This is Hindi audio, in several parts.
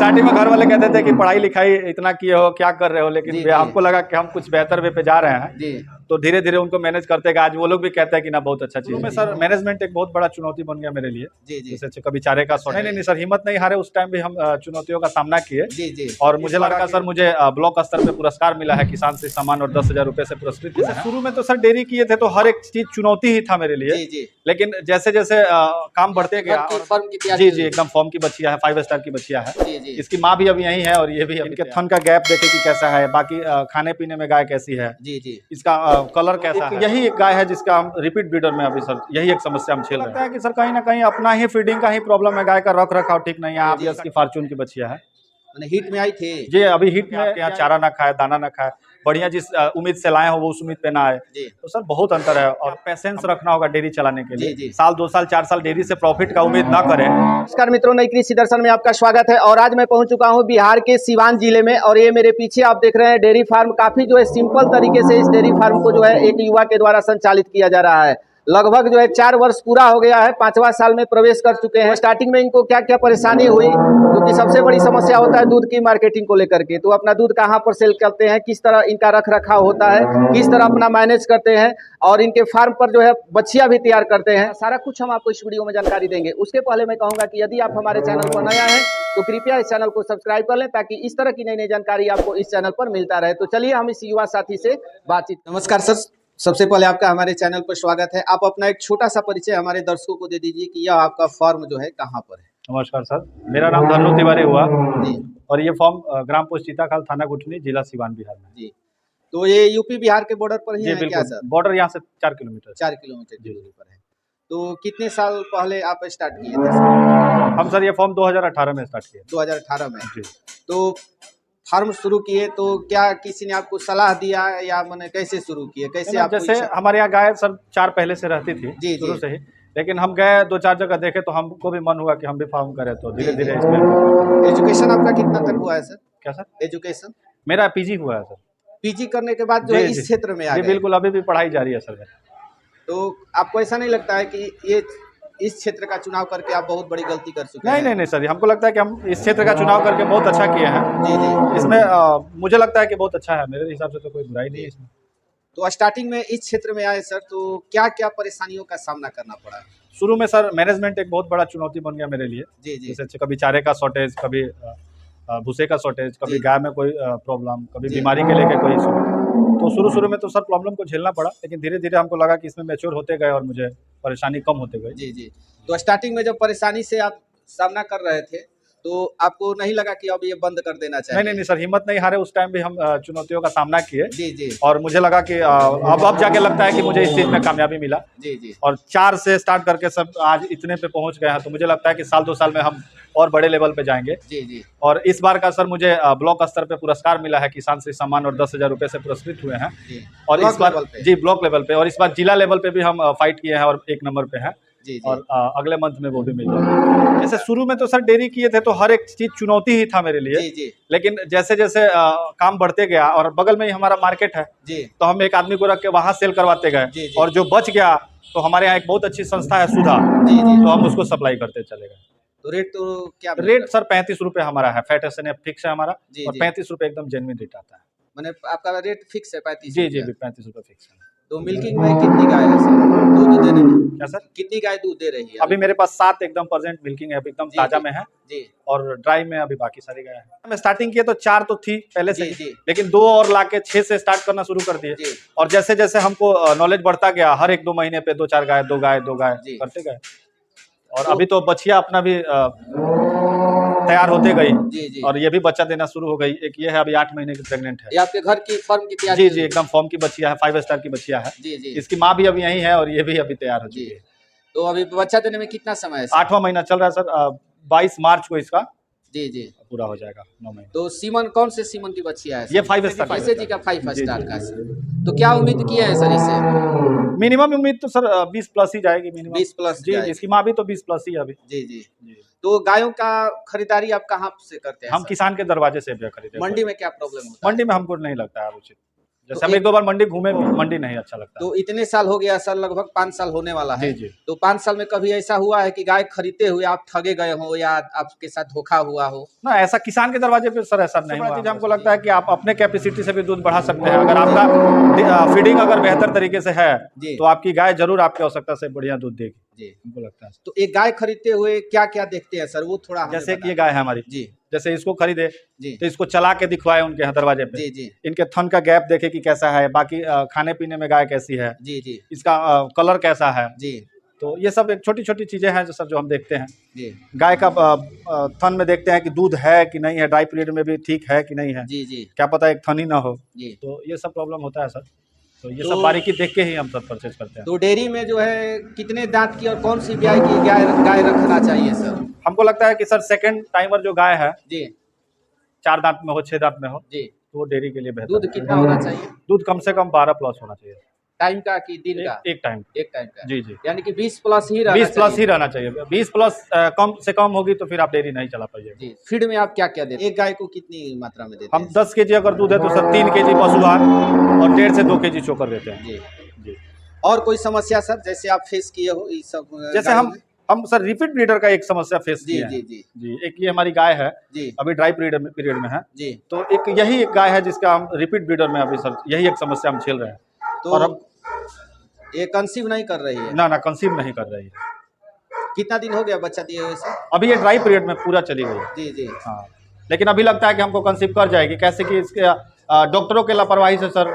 स्टार्टिंग में घर वाले कहते थे कि पढ़ाई लिखाई इतना किए हो, क्या कर रहे हो, लेकिन हमको लगा कि हम कुछ बेहतर वे पे जा रहे हैं, तो धीरे धीरे उनको मैनेज करते गए। आज वो लोग भी कहते हैं कि ना बहुत अच्छा चीज है। सर मैनेजमेंट एक बहुत बड़ा चुनौती बन गया मेरे लिए। जैसे कभी चारे का शॉट, नहीं सर, हिम्मत नहीं हारे। उस टाइम भी हम चुनौतियों का सामना किए और मुझे लगा सर मुझे ब्लॉक स्तर पे पुरस्कार मिला है, किसान से सम्मान और 10,000 रुपए से पुरस्कृत किया है। शुरू में तो सर डेयरी किए थे तो हर एक चीज चुनौती ही था मेरे लिए, लेकिन जैसे जैसे काम बढ़ते गया। जी जी, एकदम फॉर्म की बच्चिया है, 5 स्टार की बच्चिया है। इसकी माँ भी अभी यहीं है और ये भी। इनके थन का गैप देखे कि कैसा है, बाकी खाने पीने में गाय कैसी है, इसका कलर कैसा है। यही एक गाय है जिसका हम रिपीट ब्रीडर में अभी सर यही एक समस्या हम झेल रहे हैं कि सर कहीं ना कहीं अपना ही फीडिंग का ही प्रॉब्लम है, गाय का रख रखाव ठीक नहीं है। आप इसकी फॉर्चून की बच्चिया है, हिट में आई थी जी, अभी हिट में। आपके यहाँ चारा ना खाए, दाना ना खाए, बढ़िया जिस उम्मीद से लाए हो वो उस उम्मीद पे ना आए, तो सर बहुत अंतर है। और पेशेंस रखना होगा डेयरी चलाने के लिए। साल 2 साल 4 साल डेयरी से प्रॉफिट का उम्मीद ना करें। नमस्कार मित्रों, नई कृषि दर्शन में आपका स्वागत है। और आज मैं पहुंच चुका हूं बिहार के सीवान जिले में, और ये मेरे पीछे आप देख रहे हैं डेयरी फार्म। काफी जो है सिंपल तरीके से इस डेयरी फार्म को जो है एक युवा के द्वारा संचालित किया जा रहा है। लगभग जो है 4 वर्ष पूरा हो गया है, 5वां साल में प्रवेश कर चुके हैं। स्टार्टिंग में इनको क्या क्या परेशानी हुई, क्योंकि सबसे बड़ी समस्या होता है दूध की मार्केटिंग को लेकर के। तो अपना दूध कहाँ पर सेल करते हैं, किस तरह इनका रख रखाव होता है, किस तरह अपना मैनेज करते हैं, और इनके फार्म पर जो है बच्चियां भी तैयार करते हैं, सारा कुछ हम आपको इस वीडियो में जानकारी देंगे। उसके पहले मैं कहूंगा कि यदि आप हमारे चैनल पर नया है तो कृपया इस चैनल को सब्सक्राइब कर लें, ताकि इस तरह की नई नई जानकारी आपको इस चैनल पर मिलता रहे। तो चलिए हम इस युवा साथी से बातचीत। नमस्कार सर, सबसे पहले आपका हमारे चैनल पर स्वागत है। आप अपना एक छोटा सा परिचय हमारे दर्शकों को दे दीजिए कि यह आपका फार्म जो है कहाँ पर है। नमस्कार सर, मेरा नाम धनु तिवारी हुआ जी, और ये फार्म ग्राम पोस्ट चीताखाल, थाना गुठनी, जिला सीवान, बिहार में जी। तो ये यूपी बिहार के बॉर्डर पर ही है क्या सर? बॉर्डर यहाँ से 4 किलोमीटर की दूरी पर है। तो कितने साल पहले आप स्टार्ट किए थे? हम सर ये फॉर्म 2018 में स्टार्ट किए। 2018 में जी। तो फार्म शुरू किए तो क्या किसी ने आपको सलाह दिया, या मैंने कैसे शुरू किए, कैसे आप? जैसे हमारे यहाँ गाय सर 4 पहले से रहती थी शुरू से ही, लेकिन हम गए 2-4 जगह देखे तो हमको भी मन हुआ कि हम भी फार्म करें, तो धीरे धीरे इसमें। एजुकेशन आपका कितना तक हुआ है सर? क्या सर? एजुकेशन मेरा पीजी हुआ है सर। पीजी करने के बाद जो है इस क्षेत्र में आ गए? बिल्कुल, अभी भी पढ़ाई जारी है सर। तो आपको ऐसा नहीं लगता है कि ये इस क्षेत्र का चुनाव करके आप बहुत बड़ी गलती कर चुके हैं? नहीं सर, हमको लगता है कि हम इस क्षेत्र का चुनाव करके बहुत अच्छा किए हैं। जी। इसमें मुझे लगता है कि बहुत अच्छा है, मेरे हिसाब से तो कोई बुराई नहीं है इसमें। तो स्टार्टिंग में इस क्षेत्र में आए सर, तो क्या क्या परेशानियों का सामना करना पड़ा? शुरू में सर मैनेजमेंट एक बहुत बड़ा चुनौती बन गया मेरे लिए। जैसे कभी चारे का शॉर्टेज, कभी भूसे का शॉर्टेज, कभी गाय में कोई प्रॉब्लम, कभी बीमारी के लेके कोई इशू। तो शुरू में तो सर प्रॉब्लम को झेलना पड़ा, लेकिन धीरे धीरे हमको लगा कि इसमें मैच्योर होते गए और मुझे परेशानी कम होते गई। जी। तो स्टार्टिंग में जब परेशानी से आप सामना कर रहे थे तो आपको नहीं लगा कि अब ये बंद कर देना चाहिए? नहीं सर, हिम्मत नहीं हारे। उस टाइम भी हम चुनौतियों का सामना किए। जी। और मुझे लगा कि अब जाके लगता है कि मुझे इस चीज में कामयाबी मिला। जी। और 4 से स्टार्ट करके सब आज इतने पे पहुंच गए हैं, तो मुझे लगता है कि साल 2 साल में हम और बड़े लेवल पे जाएंगे। जी। और इस बार का सर मुझे ब्लॉक स्तर पे पुरस्कार मिला है, किसान से सम्मान और 10,000 रुपए से पुरस्कृत हुए हैं। और इस बार जी ब्लॉक लेवल पे, और इस बार जिला लेवल पे भी हम फाइट किए हैं और 1 नंबर पे है। और अगले मंथ में वो भी मिल जाएगा। जैसे शुरू में तो सर डेयरी किए थे तो हर एक चीज चुनौती ही था मेरे लिए, लेकिन जैसे जैसे काम बढ़ते गया, और बगल में ही हमारा मार्केट है, तो हम एक आदमी को रख के वहाँ सेल करवाते गए, और जो बच गया तो हमारे यहाँ एक बहुत अच्छी संस्था है सुधा, तो हम उसको सप्लाई करते चले गए। तो रेट तो क्या? रेट सर 35 रुपए हमारा है, फैट SNF फिक्स है हमारा, और 35 रुपए एकदम जेन्युइन रेट आता है। मैंने आपका रेट फिक्स है 35? जी 35 रुपए फिक्स है। तो मिल्किंग में कितनी गाय है सर दूध देने में? क्या सर? कितनी गाय दूध दे रही है? अभी मेरे पास 7 एकदम परसेंट मिल्किंग है, एकदम ताजा में है जी, और ड्राई में अभी बाकी सारी गाय है। मैं स्टार्टिंग किया तो 4 तो थी पहले से जी, लेकिन 2 और लाके 6 से स्टार्ट करना शुरू कर दिए। और जैसे जैसे हमको नॉलेज बढ़ता गया, हर 1-2 महीने पे 2-4 गाय, 2 गाय करते गए, और अभी तो बछिया अपना भी तैयार होते गई, और ये भी बच्चा देना शुरू हो गई। एक ये है, अभी 8 महीने की प्रेग्नेंट है। ये आपके घर की फार्म की तैयारी? जी, एकदम फॉर्म की बच्चिया है, 5 स्टार की बच्चिया है। इसकी माँ भी अभी यहीं है, और ये भी अभी तैयार हो चुकी है। तो अभी बच्चा देने में कितना समय है? 8वां महीना चल रहा है सर। 22 मार्च को इसका जी पूरा हो जाएगा 9 महीने। तो सीमन कौन से सीमन की बच्चिया है? ये 5 स्टार का 5 स्टार का। तो क्या उम्मीद किया है सर इससे? मिनिमम उम्मीद तो सर 20 प्लस ही जाएगी, मिनिमम 20 प्लस जी। इसकी माँ भी तो 20 प्लस ही है अभी। जी। तो गायों का खरीदारी आप कहाँ से करते हैं? हम किसान के दरवाजे से खरीदते हैं। मंडी में क्या प्रॉब्लम होता है? मंडी में हमको नहीं लगता है उचित। जैसे हम एक दो बार मंडी घूमे भी, मंडी नहीं अच्छा लगता। तो इतने साल हो गया सर, लगभग 5 साल होने वाला है। जी जी। तो 5 साल में कभी ऐसा हुआ है कि गाय खरीदते हुए आप ठगे गए हो या आपके साथ धोखा हुआ हो? ना, ऐसा किसान के दरवाजे पे सर ऐसा नहीं हुआ। हमको लगता है कि आप अपने कैपेसिटी से भी दूध बढ़ा सकते हैं। अगर आपका फीडिंग अगर बेहतर तरीके से है तो आपकी गाय जरूर आपकी आवश्यकता से बढ़िया दूध देगी जी, हमको लगता है। तो एक गाय खरीदते हुए क्या क्या देखते हैं सर, वो थोड़ा जैसे कि ये गाय है हमारी जी, जैसे इसको खरीदे तो इसको चला के दिखवाए उनके यहाँ दरवाजे पे। जी जी। इनके थन का गैप देखे कि कैसा है, बाकी खाने पीने में गाय कैसी है जी जी, इसका कलर कैसा है जी। तो ये सब एक छोटी छोटी चीजें हैं जो सर जो हम देखते हैं जी। गाय का थन में देखते हैं कि दूध है कि नहीं है, ड्राई पीरियड में भी ठीक है कि नहीं है जी जी, क्या पता एक थन ही ना हो जी। तो ये सब प्रॉब्लम होता है सर। तो ये सब बारीकी देख के ही हम सब परचेज करते हैं। तो डेयरी में जो है कितने दांत की और कौन सी ब्याह की गाय रखना चाहिए सर? हमको लगता है कि सर सेकंड टाइमर जो गाय है जी, 4 दांत में हो 6 दांत में हो जी, तो वो डेयरी के लिए बेहतर। दूध कितना होना चाहिए? दूध कम से कम 12 प्लस होना चाहिए। टाइम का कि दिन का? एक टाइम का जी जी, यानी कि 20 प्लस ही 20 प्लस ही रहना चाहिए। 20 प्लस कम से कम होगी तो फिर आप डेयरी नहीं चला पाइएगा जी। फीड में आप क्या क्या देते हैं? एक गाय को कितनी मात्रा में देते हैं? हम 10 केजी अगर दूध है तो सर 3 केजी पशु आहार और 1.5 से 2 केजी चोकर देते हैं जी जी। और कोई समस्या सर जैसे आप फेस किए हो ये सब? जैसे हम सर रिपीट ब्रीडर का एक समस्या फेस जी किए जी हैं जी जी। एक ये हमारी गाय है जी, अभी ड्राई पीरियड में है जी। तो एक यही एक गाय है जिसका हम रिपीट ब्रीडर में अभी सर यही एक समस्या हम झेल रहे हैं। तो और हम ये कंसीव नहीं कर रही है? ना कंसीव नहीं कर रही है। कितना दिन हो गया बच्चा दिए हुए से? अभी ये ड्राई पीरियड में पूरा चली गई है जी जी, हाँ। लेकिन अभी लगता है कि हमको कंसीव कर जाएगी, कैसे कि इसके डॉक्टरों के लापरवाही से सर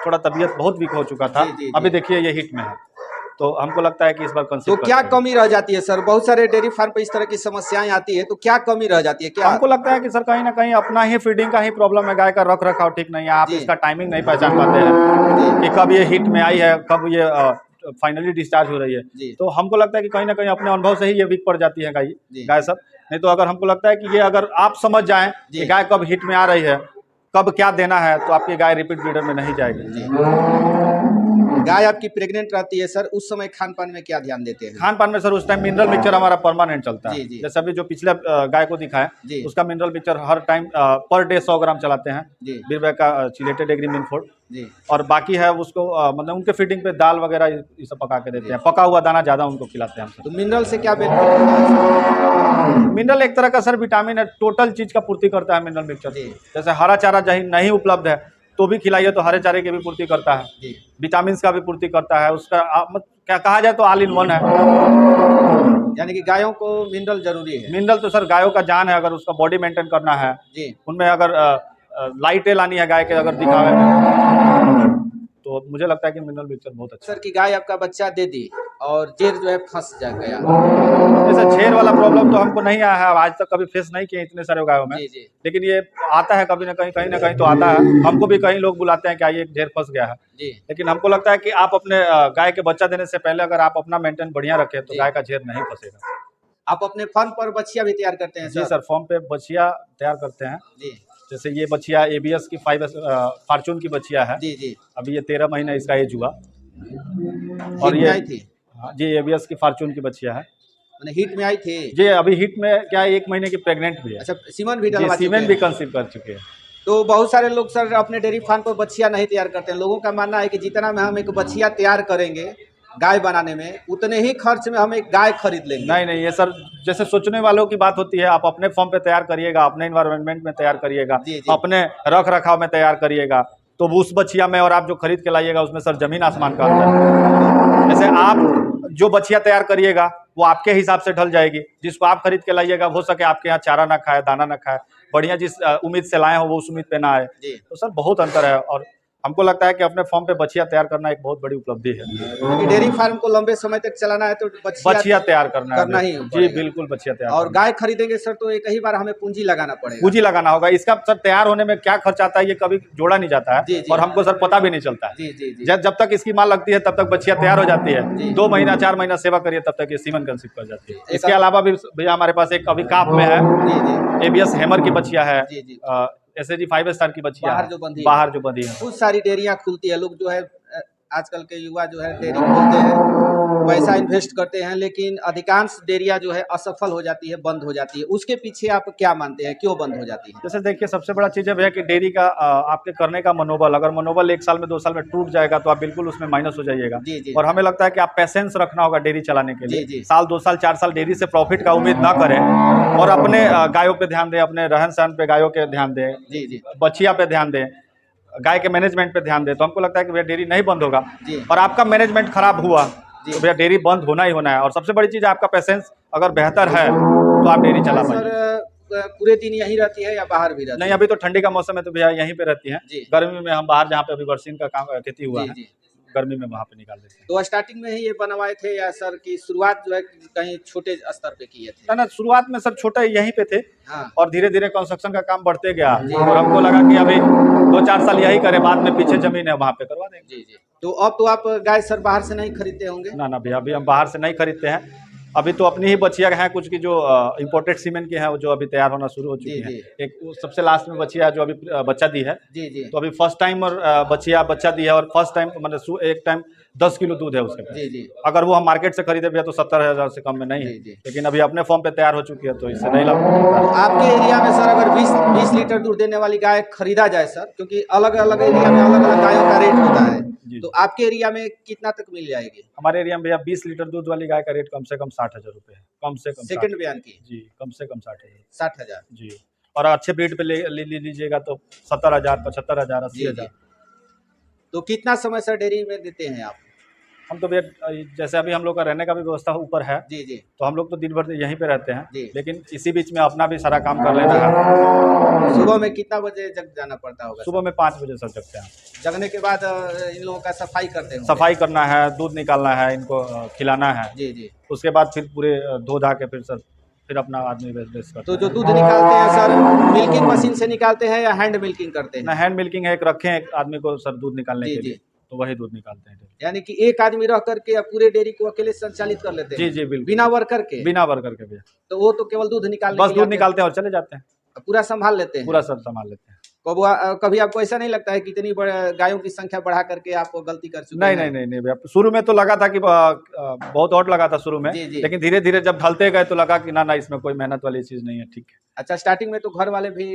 थोड़ा तबीयत बहुत वीक हो चुका था। जी, जी, जी। अभी देखिए ये हिट में है तो हमको लगता है कि इस बार कंसीव तो क्या कमी रह जाती है सर? बहुत सारे डेयरी फार्म पे इस तरह की समस्याएं आती है तो क्या कमी रह जाती है? क्या हमको लगता है कि सर कहीं ना कहीं अपना ही फीडिंग का ही प्रॉब्लम है, गाय का रख रखाव ठीक नहीं है। आप इसका टाइमिंग नहीं पहचान पाते हैं कि कब ये हिट में आई है, कब ये फाइनली डिस्चार्ज हो रही है। तो हमको लगता है कि कहीं ना कहीं अपने अनुभव से ही ये वीक पड़ जाती है गाय सब। नहीं तो अगर हमको लगता है कि ये अगर आप समझ जाएं कि गाय कब हिट में आ रही है, कब क्या देना है, तो आपकी गाय रिपीट ब्रीडर में नहीं जाएगी। गाय आपकी प्रेग्नेंट रहती है सर, उस समय खान पान में क्या ध्यान देते हैं? खान पान में सर उस टाइम मिनरल मिक्सचर हमारा परमानेंट चलता है। जी। जैसे अभी जो पिछले गाय को दिखा है उसका मिनरल मिक्सचर हर टाइम पर डे 100 ग्राम चलाते हैं बीरबैग का चिलेटेड एग्री मिनफोर्ड जी। और बाकी है उसको मतलब उनके फीडिंग पे दाल वगैरह ये सब पका के देते हैं, पका हुआ दाना ज्यादा उनको खिलाते हैं। तो मिनरल से क्या बेनिफिट? मिनरल एक तरह का सर विटामिन है, टोटल चीज का पूर्ति करता है मिनरल मिक्सचर। जैसे हरा चारा नहीं उपलब्ध है तो भी खिलाइए तो हरे चारे की भी पूर्ति करता है, विटामिन का भी पूर्ति करता है। उसका क्या कहा जाए तो ऑल इन वन है। यानी कि गायों को मिनरल जरूरी है। मिनरल तो सर गायों का जान है, अगर उसका बॉडी मेंटेन करना है जी, उनमें अगर लाइटें लानी है गाय के अगर दिखावे में तो मुझे लगता है कि मिनरल मिक्सचर बहुत अच्छा। सर की गाय आपका बच्चा दे दी और जेर जो है फंस जा गया, जैसे झेर वाला प्रॉब्लम तो हमको नहीं आया है, आज तक कभी फेस नहीं किए इतने सारे गायों में। जी। लेकिन ये आता है कभी ना कहीं तो आता है। हमको भी कई लोग बुलाते हैं कि आइए ढेर फंस गया है जी। लेकिन हमको लगता है कि आप अपने गाय के बच्चा देने से पहले अगर आप अपना मेंटेन बढ़िया रखें तो गाय का झेर नहीं फंसेगा। आप अपने फार्म पर बछिया भी तैयार करते हैं? जी सर, फार्म पे बछिया तैयार करते हैं जी। जैसे ये बछिया एबीएस की 5 फॉर्चून की बछिया है जी। अभी ये 13 महीना इसका एज हुआ और ये थी जी एबीएस की फॉर्चून की बछिया है। हिट में आई थी जी, अभी हिट में क्या 1 महीने की प्रेग्नेंट भी है। अच्छा, सीमन भी कंसीव कर चुके हैं। तो बहुत सारे लोग सर अपने डेयरी फार्म पर बछिया नहीं तैयार करते हैं। लोगों का मानना है कि जितना में हम एक बछिया तैयार करेंगे गाय बनाने में उतने ही खर्च में हम एक गाय खरीद लेंगे। नहीं, ये सर जैसे सोचने वालों की बात होती है। आप अपने फार्म पे तैयार करिएगा, अपने इन्वायरमेंट में तैयार करिएगा, अपने रख रखाव में तैयार करिएगा, तो उस बछिया में और आप जो खरीद के लाइएगा उसमें सर जमीन आसमान का अंतर है। जैसे आप जो बछिया तैयार करिएगा वो आपके हिसाब से ढल जाएगी, जिसको आप खरीद के लाइएगा हो सके आपके यहाँ चारा ना खाए, दाना ना खाए, बढ़िया जिस उम्मीद से लाए हो वो उस उम्मीद पे ना आए। तो सर बहुत अंतर है और हमको लगता है कि अपने फार्म पे बछिया तैयार करना एक बहुत बड़ी उपलब्धि है। डेयरी फार्म को लंबे समय तक चलाना है तो बछिया तैयार करना ही जी, बिल्कुल बछिया तैयार। और गाय खरीदेंगे सर तो एक ही बार हमें पूंजी लगाना पड़ेगा। पूंजी लगाना होगा। इसका सर तैयार होने में क्या खर्च आता है ये कभी जोड़ा नहीं जाता है और हमको सर पता भी नहीं चलता है। जब तक इसकी माल लगती है तब तक बछिया तैयार हो जाती है। 2 महीना 4 महीना सेवा करिए तब तक ये सीमन कंसीव कर जाती है। इसके अलावा भी भैया हमारे पास एक अभी काफ में है एबीएस हैमर की बछिया है, SAG 5 स्टार की बछिया बाहर जो बंधी है। बहुत सारी डेयरियां खुलती है, लोग जो है आजकल के युवा जो है डेयरी खोलते हैं, पैसा इन्वेस्ट करते हैं, लेकिन अधिकांश डेयरियां जो है असफल हो जाती है, बंद हो जाती है। उसके पीछे आप क्या मानते हैं, क्यों बंद हो जाती है? जैसे देखिए, सबसे बड़ा चीज़ है भैया कि डेयरी का आपके करने का मनोबल, अगर मनोबल 1 साल में 2 साल में टूट जाएगा तो आप बिल्कुल उसमें माइनस हो जाइएगा। जी जी। और हमें लगता है कि आप पेशेंस रखना होगा डेयरी चलाने के लिए। जी जी। साल 2 साल 4 साल डेयरी से प्रॉफिट का उम्मीद ना करें और अपने गायों पे ध्यान दें, अपने रहन सहन पे गायों के ध्यान दें, जी जी। बछिया पे ध्यान दें, गाय के मैनेजमेंट पे ध्यान दें, तो हमको लगता है कि भैया डेयरी नहीं बंद होगा। जी। और आपका मैनेजमेंट खराब हुआ तो भैया डेयरी बंद होना ही होना है। और सबसे बड़ी चीज़, आपका पेशेंस अगर बेहतर है तो आप डेयरी चला पाएंगे। सर पूरे दिन यहीं रहती है या बाहर भी रहती है? नहीं, अभी तो ठंडी का मौसम है तो भैया यहीं पे रहती हैं। जी। गर्मी में हम बाहर, जहाँ पे अभी बरसीन का काम खेती हुआ जी है, जी। गर्मी में वहाँ पे निकाल देते हैं। तो स्टार्टिंग में ही ये बनवाए थे या सर की शुरुआत जो है कहीं छोटे स्तर पे किए थे? ना, शुरुआत में सर छोटा यहीं पे थे। हाँ। और धीरे धीरे कंस्ट्रक्शन का काम बढ़ते गया जी। और हमको लगा कि अभी 2-4 साल यही करें, बाद में पीछे जमीन है वहाँ पे करवा देंगे। जी जी। तो अब तो आप गाय सर बाहर से नहीं खरीदते होंगे? ना भैया, अभी हम बाहर से नहीं खरीदते हैं। अभी तो अपनी ही बछिया हैं कुछ की, जो इम्पोर्टेड सीमेंट की हैं, जो अभी तैयार होना शुरू हो चुकी है। एक सबसे लास्ट में बछिया जो अभी बच्चा दी है। जी जी। तो अभी फर्स्ट टाइम और बछिया बच्चा दी है, और फर्स्ट टाइम मतलब एक टाइम 10 किलो दूध है उसके पास। जी जी। अगर वो हम मार्केट से खरीदे भैया तो 70,000 से कम में नहीं है। जी जी। लेकिन अभी अपने फॉर्म पे तैयार हो चुकी है तो इससे नहीं लाभ। तो आपके एरिया में सर अगर 20 लीटर दूध देने वाली गाय खरीदा जाए सर, क्योंकि अलग अलग एरिया में अलग अलग गायों का रेट होता है, तो आपके एरिया में कितना तक मिल जाएगी? हमारे एरिया में भैया 20 लीटर दूध वाली गाय का रेट कम से कम 60,000 रुपये है। कम से कम सेकंड बयान की? जी, कम से कम 60,000। 60,000 जी। और अच्छे ब्रीड पे ले लीजिएगा तो 70,000, 75,000, 80,000। तो कितना समय सर डेयरी में देते हैं आप? हम तो भैया, जैसे अभी हम लोग का रहने का भी व्यवस्था ऊपर है। जी जी। तो हम लोग तो दिन भर यहीं पे रहते हैं। जी। लेकिन इसी बीच में अपना भी सारा काम कर लेना है। सुबह में कितना बजे जग जाना पड़ता होगा? सुबह में 5 बजे सर जगते हैं। जगने के बाद इन लोगों का सफाई करते हैं? सफाई करना है, दूध निकालना है, इनको खिलाना है। जी जी। उसके बाद फिर पूरे धो धा के फिर अपना आदमी बेच करते तो जो दूध निकालते हैं सर, मिल्किंग मशीन से निकालते हैं या हैंड मिल्किंग करते हैं? ना, हैंड मिल्किंग है, एक रखे हैं एक आदमी को सर दूध निकालने के लिए, तो वही दूध निकालते हैं। यानी कि एक आदमी रह करके पूरे डेयरी को अकेले संचालित कर लेते हैं? जी जी, बिल्कुल। बिना वर्कर के? बिना वर्कर के भैया। तो वो तो केवल दूध निकालने बस दूध निकालते हैं और चले जाते हैं। पूरा संभाल लेते हैं? पूरा सब संभाल लेते हैं। कभी आपको ऐसा नहीं लगता है कि इतनी गायों की संख्या बढ़ा करके आप गलती कर चुके हैं? नहीं भैया, शुरू में तो लगा था कि बहुत और लगा था शुरू में। जी जी। लेकिन धीरे धीरे जब ढलते गए तो लगा कि ना इसमें कोई मेहनत वाली चीज नहीं है, ठीक है। अच्छा, स्टार्टिंग में तो घर वाले भी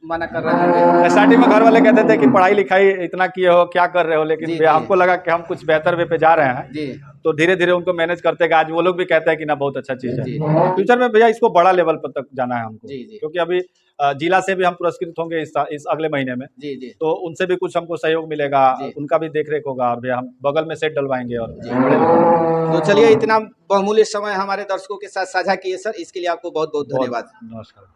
मना कर रहे होंगे? स्टार्टिंग में घर वाले कहते थे कि पढ़ाई लिखाई इतना किए हो, क्या कर रहे हो, लेकिन भैया हमको लगा कि हम कुछ बेहतर वे पे जा रहे हैं। जी। तो धीरे धीरे उनको मैनेज करते गए। आज वो लोग भी कहते हैं कि ना बहुत अच्छा चीज है। फ्यूचर में भैया इसको बड़ा लेवल पर तक जाना है हमको। जी जी। क्योंकि अभी जिला से भी हम पुरस्कृत होंगे इस अगले महीने में। जी जी। तो उनसे भी कुछ हमको सहयोग मिलेगा, उनका भी देख रेख होगा, और भैया हम बगल में सेट डलवाएंगे। और तो चलिए, इतना बहुमूल्य समय हमारे दर्शकों के साथ साझा किए सर, इसके लिए आपको बहुत बहुत धन्यवाद। नमस्कार।